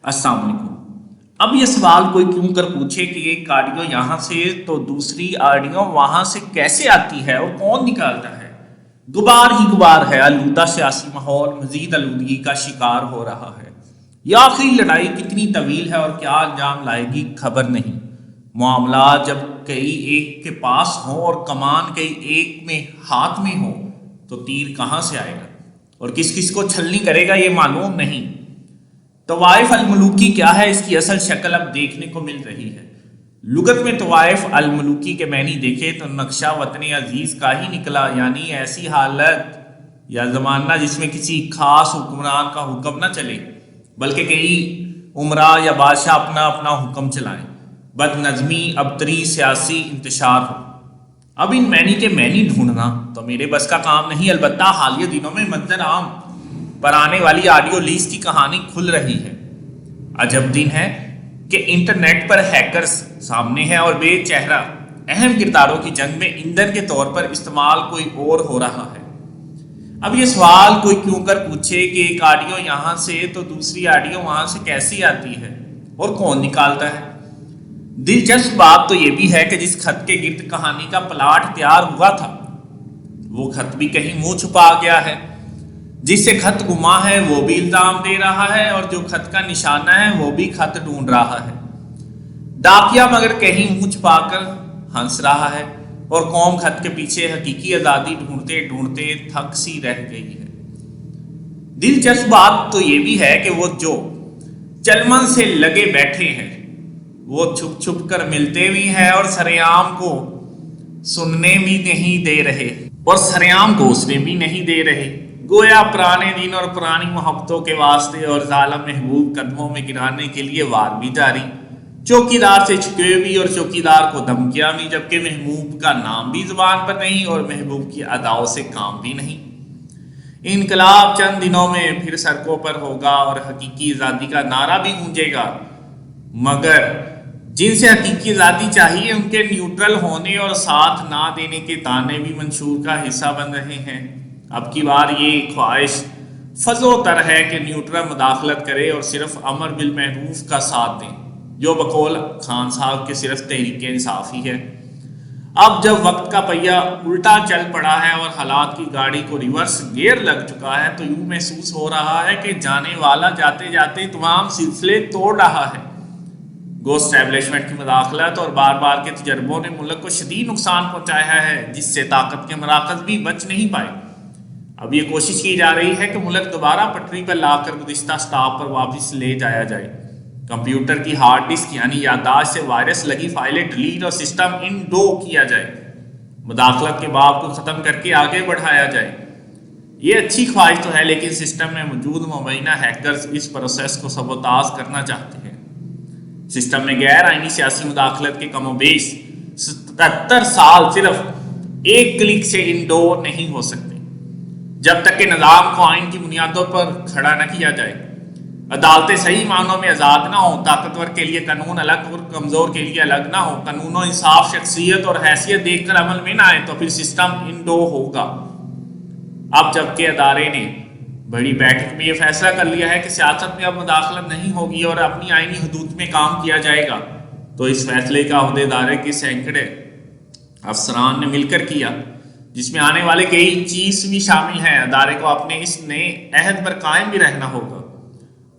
السلام علیکم۔ اب یہ سوال کوئی کیوں کر پوچھے کہ ایک آڈیو یہاں سے تو دوسری آڈیو وہاں سے کیسے آتی ہے اور کون نکالتا ہے؟ غبار ہی غبار ہے، آلودہ سیاسی ماحول مزید آلودگی کا شکار ہو رہا ہے۔ یہ آخری لڑائی کتنی طویل ہے اور کیا انجام لائے گی خبر نہیں۔ معاملات جب کئی ایک کے پاس ہوں اور کمان کئی ایک میں ہاتھ میں ہو تو تیر کہاں سے آئے گا اور کس کس کو چھلنی کرے گا یہ معلوم نہیں۔ طوائف الملوکی کیا ہے، اس کی اصل شکل اب دیکھنے کو مل رہی ہے۔ لغت میں طوائف الملوکی کے معنی دیکھے تو نقشہ وطن عزیز کا ہی نکلا، یعنی ایسی حالت یا زمانہ جس میں کسی خاص حکمران کا حکم نہ چلے بلکہ کئی عمرا یا بادشاہ اپنا اپنا حکم چلائیں، بد نظمی ابتری سیاسی انتشار ہو۔ اب ان معنی کے معنی ڈھونڈنا تو میرے بس کا کام نہیں، البتہ حالیہ دنوں میں منظر عام پر آنے والی آڈیو لیز کی کہانی کھل رہی ہے۔ عجب دن ہے کہ انٹرنیٹ پر ہیکرز سامنے ہیں اور بے چہرہ اہم کرداروں کی جنگ میں ایندھن کے طور پر استعمال کوئی اور ہو رہا ہے۔ اب یہ سوال کوئی کیوں کر پوچھے کہ ایک آڈیو یہاں سے تو دوسری آڈیو وہاں سے کیسی آتی ہے اور کون نکالتا ہے؟ دلچسپ بات تو یہ بھی ہے کہ جس خط کے گرد کہانی کا پلاٹ تیار ہوا تھا وہ خط بھی کہیں منہ چھپا گیا ہے۔ جس سے خط گما ہے وہ بھی الزام دے رہا ہے اور جو خط کا نشانہ ہے وہ بھی خط ڈھونڈ رہا ہے۔ ڈاکیا مگر کہیں منہ چھپا کر ہنس رہا ہے اور قوم خط کے پیچھے حقیقی آزادی ڈھونڈتے ڈھونڈتے تھک سی رہ گئی ہے۔ دلچسپ بات تو یہ بھی ہے کہ وہ جو چلمن سے لگے بیٹھے ہیں وہ چھپ چھپ کر ملتے بھی ہیں اور سریعام کو سننے بھی نہیں دے رہے اور سریعام کو اسنے بھی نہیں دے رہے۔ گویا پرانے دن اور پرانی محبتوں کے واسطے اور ظالم محبوب قدموں میں گرانے کے لیے وار بھی جاری، چوکیدار سے چھپے بھی اور چوکیدار کو دھمکیاں بھی، جبکہ محبوب کا نام بھی زبان پر نہیں اور محبوب کی اداؤں سے کام بھی نہیں۔ انقلاب چند دنوں میں پھر سڑکوں پر ہوگا اور حقیقی آزادی کا نعرہ بھی گونجے گا، مگر جن سے حقیقی آزادی چاہیے ان کے نیوٹرل ہونے اور ساتھ نہ دینے کے تانے بھی منشور کا حصہ بن رہے ہیں۔ اب کی بار یہ خواہش فزو تر ہے کہ نیوٹرل مداخلت کرے اور صرف امر بالمعروف کا ساتھ دیں، جو بقول خان صاحب کے صرف تحریک انصاف ہی ہے۔ اب جب وقت کا پہیہ الٹا چل پڑا ہے اور حالات کی گاڑی کو ریورس گیئر لگ چکا ہے تو یوں محسوس ہو رہا ہے کہ جانے والا جاتے جاتے تمام سلسلے توڑ رہا ہے۔ گو اسٹیبلشمنٹ کی مداخلت اور بار بار کے تجربوں نے ملک کو شدید نقصان پہنچایا ہے، جس سے طاقت کے مراکز بھی بچ نہیں پائے۔ اب یہ کوشش کی جا رہی ہے کہ ملک دوبارہ پٹری پر لا کر گزشتہ سٹاپ پر واپس لے جایا جائے۔ کمپیوٹر کی ہارڈ ڈسک یعنی یادداشت سے وائرس لگی فائلیں ڈیلیٹ اور سسٹم انڈو کیا جائے، مداخلت کے باب کو ختم کر کے آگے بڑھایا جائے۔ یہ اچھی خواہش تو ہے، لیکن سسٹم میں موجود مبینہ ہیکرز اس پروسیس کو سبوتاژ کرنا چاہتے ہیں۔ سسٹم میں غیر آئینی سیاسی مداخلت کے کم و بیش 77 سال صرف ایک کلک سے انڈو نہیں ہو سکتے جب تک کہ نظام کو آئین کی بنیادوں پر کھڑا نہ کیا جائے۔ عدالتیں صحیح معنوں میں آزاد نہ ہوں، طاقتور کے لیے قانون الگ اور کمزور کے لیے الگ نہ ہو، قانون و انصاف شخصیت اور حیثیت دیکھ کر عمل میں نہ آئے تو پھر سسٹم انڈو ہوگا۔ اب جبکہ ادارے نے بڑی بیٹھک میں یہ فیصلہ کر لیا ہے کہ سیاست میں اب مداخلت نہیں ہوگی اور اپنی آئینی حدود میں کام کیا جائے گا، تو اس فیصلے کا عہدیدار کے سینکڑے افسران نے مل کر کیا، جس میں آنے والے کئی چیز بھی شامل ہیں۔ ادارے کو اپنے اس نئے عہد پر قائم بھی رہنا ہوگا،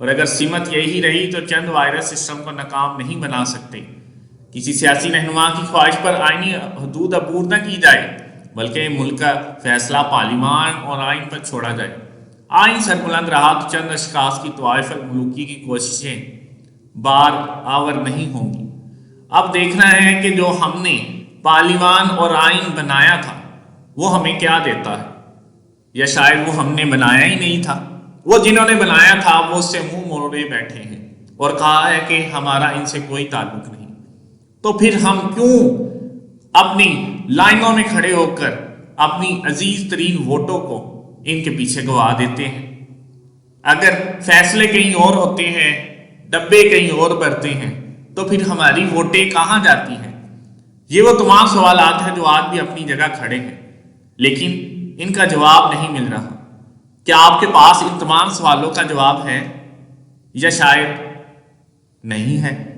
اور اگر سمت یہی رہی تو چند وائرس سسٹم کو ناکام نہیں بنا سکتے۔ کسی سیاسی رہنما کی خواہش پر آئینی حدود عبور نہ کی جائے بلکہ ملک کا فیصلہ پارلیمان اور آئین پر چھوڑا جائے۔ آئین سربلند رہا تو چند اشخاص کی طوائف الملوکی کی کوششیں بار آور نہیں ہوں گی۔ اب دیکھنا ہے کہ جو ہم نے پارلیمان اور آئین بنایا تھا وہ ہمیں کیا دیتا ہے، یا شاید وہ ہم نے بنایا ہی نہیں تھا۔ وہ جنہوں نے بنایا تھا وہ اس سے منہ موڑے بیٹھے ہیں اور کہا ہے کہ ہمارا ان سے کوئی تعلق نہیں، تو پھر ہم کیوں اپنی لائنوں میں کھڑے ہو کر اپنی عزیز ترین ووٹوں کو ان کے پیچھے گوا دیتے ہیں؟ اگر فیصلے کہیں اور ہوتے ہیں، ڈبے کہیں اور بھرتے ہیں، تو پھر ہماری ووٹیں کہاں جاتی ہیں؟ یہ وہ تمام سوالات ہیں جو آج بھی اپنی جگہ کھڑے ہیں، لیکن ان کا جواب نہیں مل رہا۔ کیا آپ کے پاس ان تمام سوالوں کا جواب ہے، یا شاید نہیں ہے.